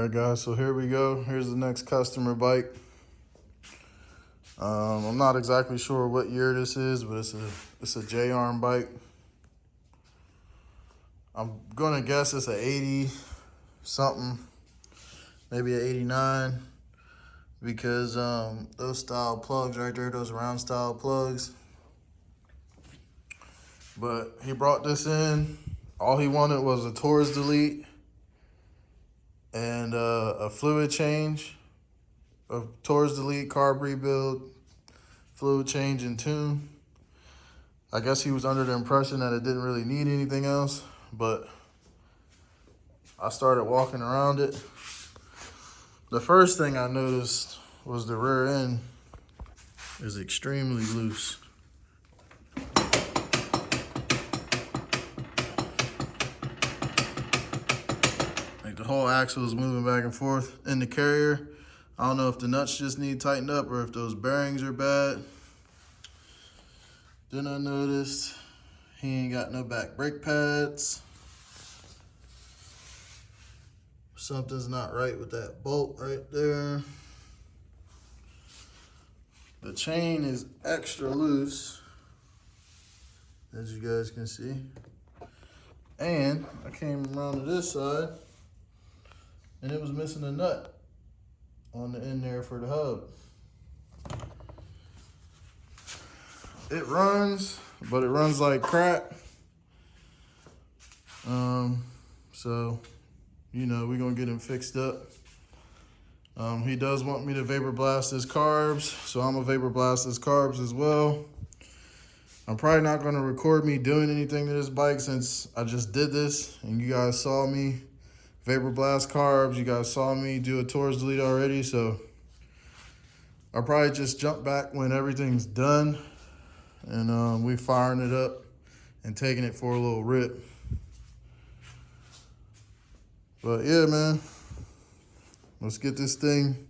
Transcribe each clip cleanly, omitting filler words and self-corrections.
Alright guys, so here we go. Here's the next customer bike. I'm not exactly sure what year this is, but it's a J-arm bike. I'm gonna guess it's a 80 something, maybe a 89, because those style plugs right there, those round style plugs. But he brought this in. All he wanted was a Torus delete and a fluid change, a Torus delete, carb rebuild, fluid change, and tune. I guess he was under the impression that it didn't really need anything else, but I started walking around it. The first thing I noticed was the rear end is extremely loose. Like the whole axle is moving back and forth in the carrier. I don't know if the nuts just need tightened up or if those bearings are bad. Then I noticed he ain't got no back brake pads. Something's not right with that bolt right there. The chain is extra loose, as you guys can see. And I came around to this side and it was missing a nut on the end there for the hub. It runs, but it runs like crap. So, you know, we're gonna get him fixed up. He does want me to vapor blast his carbs, so I'm gonna vapor blast his carbs as well. I'm probably not gonna record me doing anything to this bike since I just did this and you guys saw me vapor blast carbs. You guys saw me do a Torus delete already, so I'll probably just jump back when everything's done and we firing it up and taking it for a little rip. But yeah, man, let's get this thing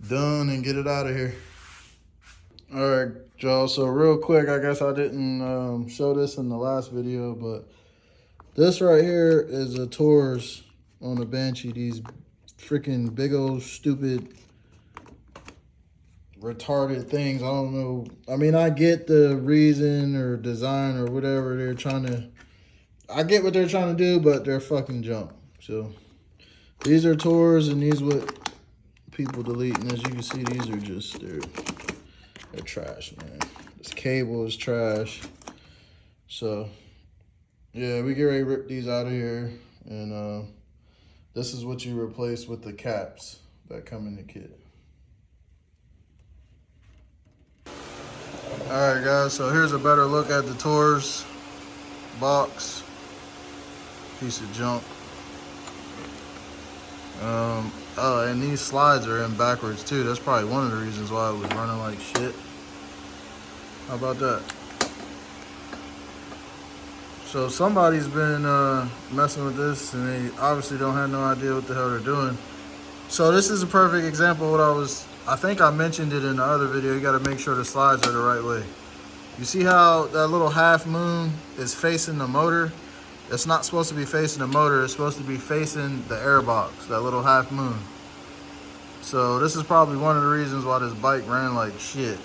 done and get it out of here. All right, y'all, so real quick, I guess I didn't show this in the last video, but this right here is a Torus on a Banshee. These freaking big old stupid retarded things. I don't know. I mean, I get the reason or design or whatever they're trying to, I get what they're trying to do, but they're fucking junk. So these are Torus and these what people delete. And as you can see, these are just, they're trash, man. This cable is trash. So yeah, we get ready to rip these out of here. And this is what you replace with the caps that come in the kit. All right, guys, so here's a better look at the Torus box. Piece of junk. Oh, and these slides are in backwards too. That's probably one of the reasons why it was running like shit. How about that? So somebody's been messing with this and they obviously don't have no idea what the hell they're doing. So this is a perfect example of what I think I mentioned it in the other video. You gotta make sure the slides are the right way. You see how that little half moon is facing the motor? It's not supposed to be facing the motor, it's supposed to be facing the airbox, that little half moon. So this is probably one of the reasons why this bike ran like shit.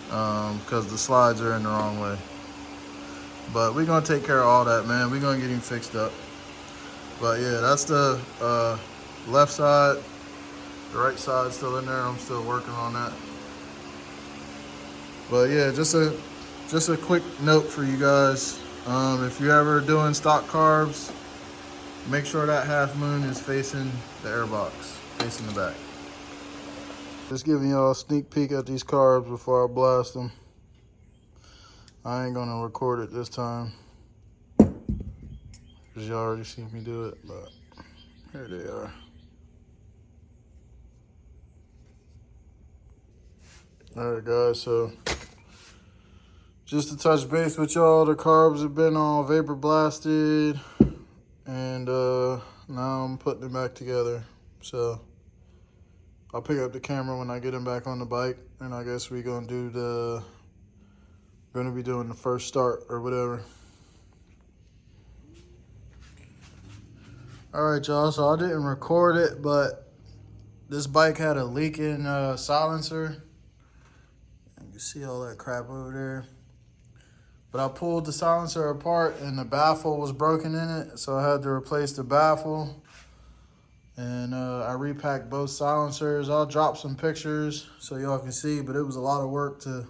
Because the slides are in the wrong way. But we're gonna take care of all that, man. We're gonna get him fixed up. But yeah, that's the left side. The right side's still in there. I'm still working on that. But yeah, just a quick note for you guys. If you're ever doing stock carbs, make sure that half moon is facing the airbox, facing the back. Just giving y'all a sneak peek at these carbs before I blast them. I ain't gonna record it this time because you already seen me do it, but here they are. All right, guys, so just to touch base with y'all, the carbs have been all vapor blasted and now I'm putting it back together. So I'll pick up the camera when I get him back on the bike, and I guess we're gonna be doing the first start or whatever. All right, y'all, so I didn't record it, but this bike had a leaking silencer. You can see all that crap over there. But I pulled the silencer apart and the baffle was broken in it, so I had to replace the baffle. And I repacked both silencers. I'll drop some pictures so y'all can see, but it was a lot of work to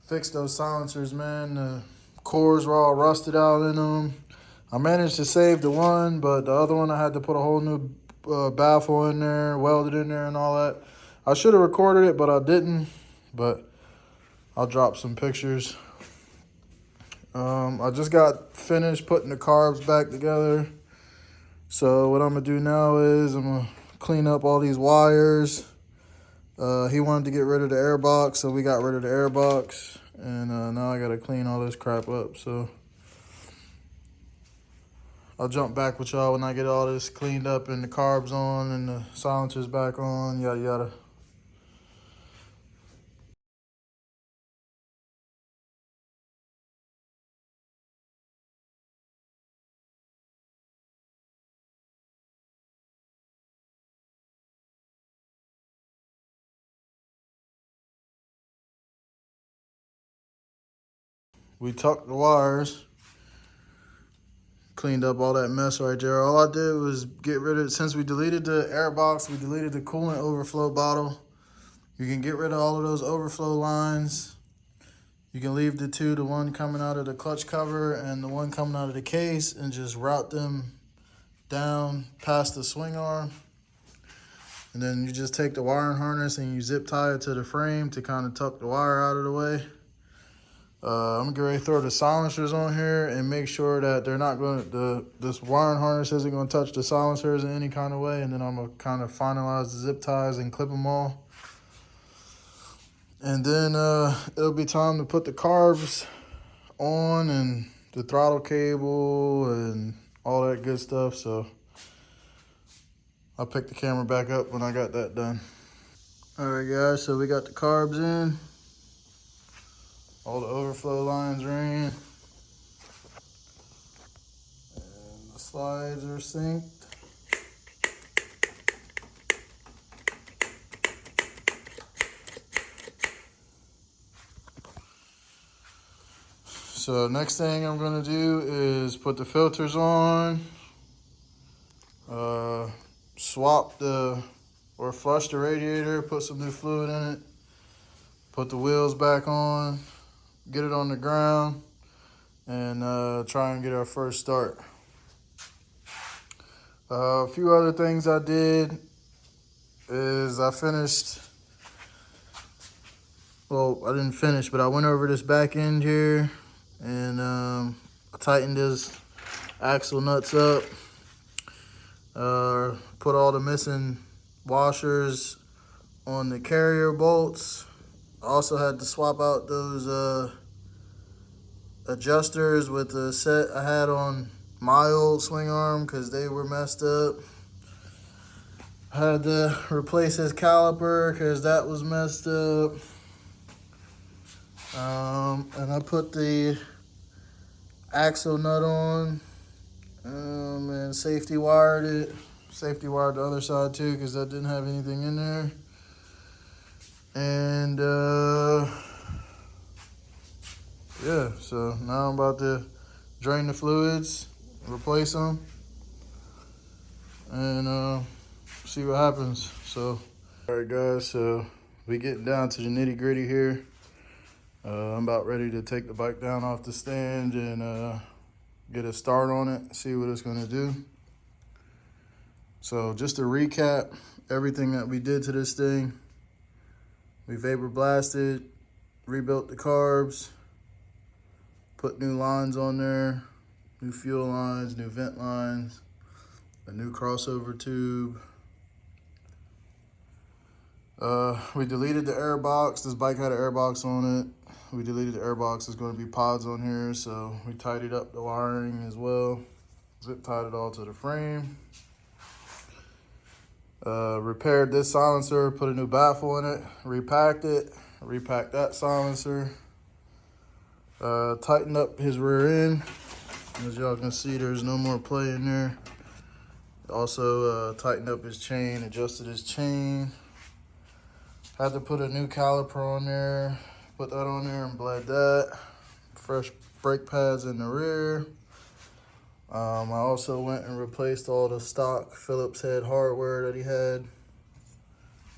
fix those silencers, man. The cores were all rusted out in them. I managed to save the one, but the other one I had to put a whole new baffle in there, welded in there and all that. I should have recorded it, but I didn't. But I'll drop some pictures. I just got finished putting the carbs back together. So what I'm gonna do now is I'm gonna clean up all these wires. He wanted to get rid of the air box, so we got rid of the air box. And now I gotta clean all this crap up. So I'll jump back with y'all when I get all this cleaned up and the carbs on and the silencers back on, yada yada. We tucked the wires, cleaned up all that mess right there. All I did was get rid of, since we deleted the air box, we deleted the coolant overflow bottle. You can get rid of all of those overflow lines. You can leave the one coming out of the clutch cover and the one coming out of the case, and just route them down past the swing arm. And then you just take the wiring harness and you zip tie it to the frame to kind of tuck the wire out of the way. I'm gonna ready to throw the silencers on here and make sure that they're not going to, this wiring harness isn't going to touch the silencers in any kind of way. And then I'm gonna kind of finalize the zip ties and clip them all. And then it'll be time to put the carbs on and the throttle cable and all that good stuff. So I'll pick the camera back up when I got that done. All right, guys, so we got the carbs in. All the overflow lines are in. And the slides are synced. So next thing I'm gonna do is put the filters on, swap or flush the radiator, put some new fluid in it, put the wheels back on, get it on the ground, and try and get our first start. A few other things I did is I finished, well, I didn't finish, but I went over this back end here and I tightened his axle nuts up, put all the missing washers on the carrier bolts. I also had to swap out those adjusters with the set I had on my old swing arm because they were messed up. I had to replace his caliper because that was messed up. And I put the axle nut on and safety wired it. Safety wired the other side too because that didn't have anything in there. And yeah, so now I'm about to drain the fluids, replace them, and see what happens. So, all right, guys, so we getting down to the nitty gritty here. I'm about ready to take the bike down off the stand and get a start on it, see what it's gonna do. So just to recap everything that we did to this thing, we vapor blasted, rebuilt the carbs, put new lines on there, new fuel lines, new vent lines, a new crossover tube. We deleted the air box. This bike had an air box on it. We deleted the air box. There's going to be pods on here, so we tidied up the wiring as well. Zip tied it all to the frame. Repaired this silencer, put a new baffle in it, repacked that silencer. Tightened up his rear end. As y'all can see, there's no more play in there. Also tightened up his chain, adjusted his chain. Had to put a new caliper on there, put that on there and bled that. Fresh brake pads in the rear. I also went and replaced all the stock Phillips head hardware that he had.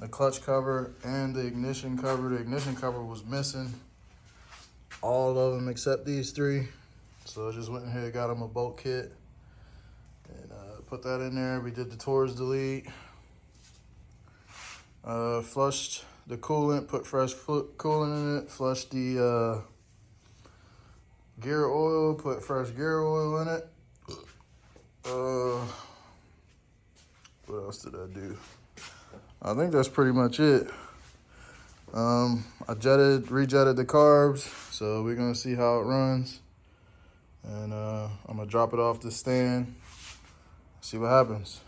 The clutch cover and the ignition cover. The ignition cover was missing. All of them except these three. So I just went in here, got him a bolt kit. And put that in there. We did the Tours delete. Flushed the coolant, put fresh coolant in it. Flushed the gear oil, put fresh gear oil in it. What else did I do? I think that's pretty much it. I rejetted the carbs, so we're gonna see how it runs. And I'm gonna drop it off the stand, see what happens.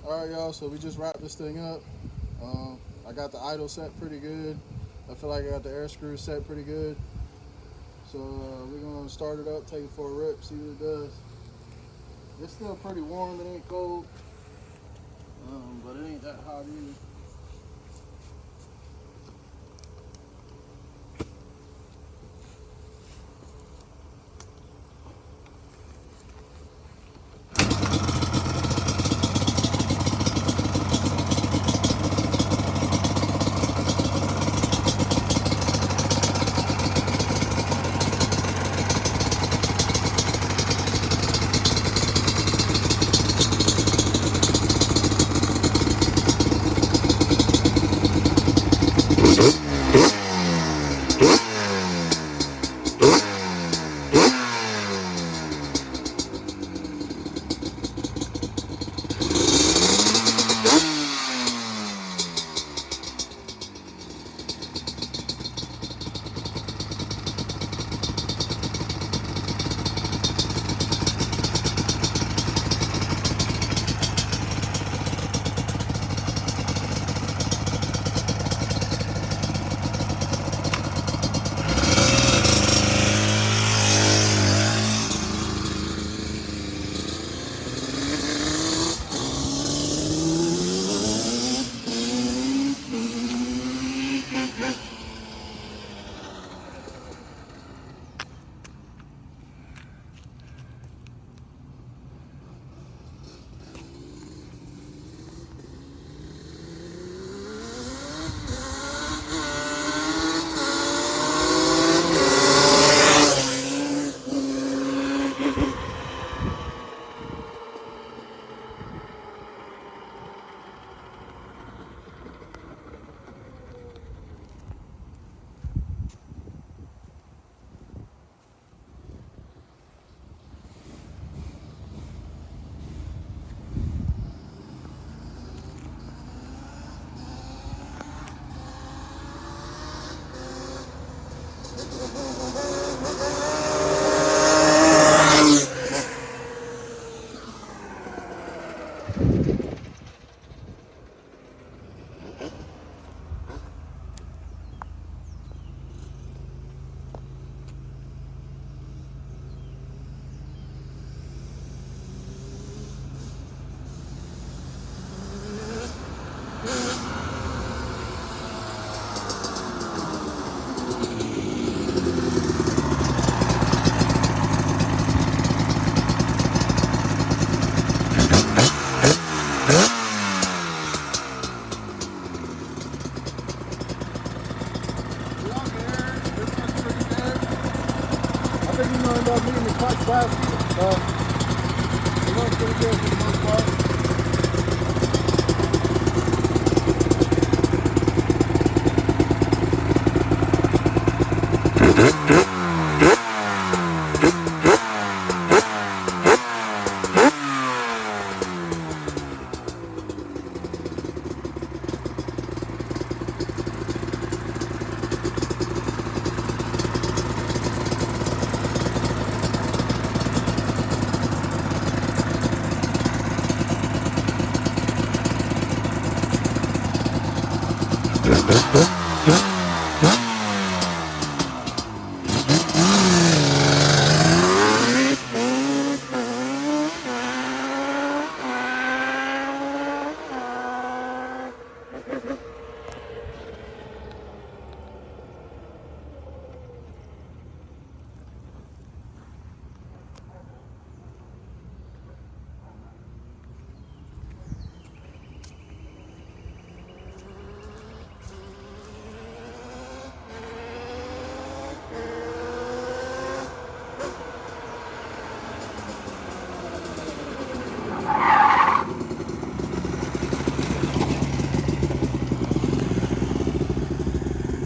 Alright y'all, so we just wrapped this thing up. I got the idle set pretty good. I feel like I got the air screws set pretty good. So we're gonna start it up, take it for a rip, see what it does. It's still pretty warm, it ain't cold. But it ain't that hot either.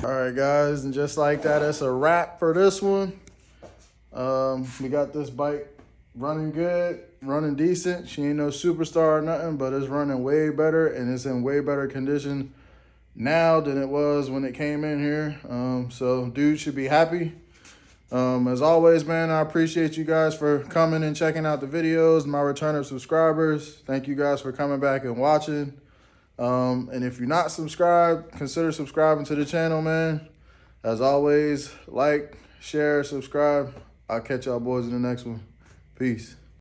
All right, guys, and just like that, it's a wrap for this one. We got this bike running good, running decent. She ain't no superstar or nothing, but it's running way better, and it's in way better condition now than it was when it came in here. So dude should be happy. As always, man, I appreciate you guys for coming and checking out the videos. My returning subscribers, thank you guys for coming back and watching. And if you're not subscribed, consider subscribing to the channel, man. As always, like, share, subscribe. I'll catch y'all boys in the next one. Peace.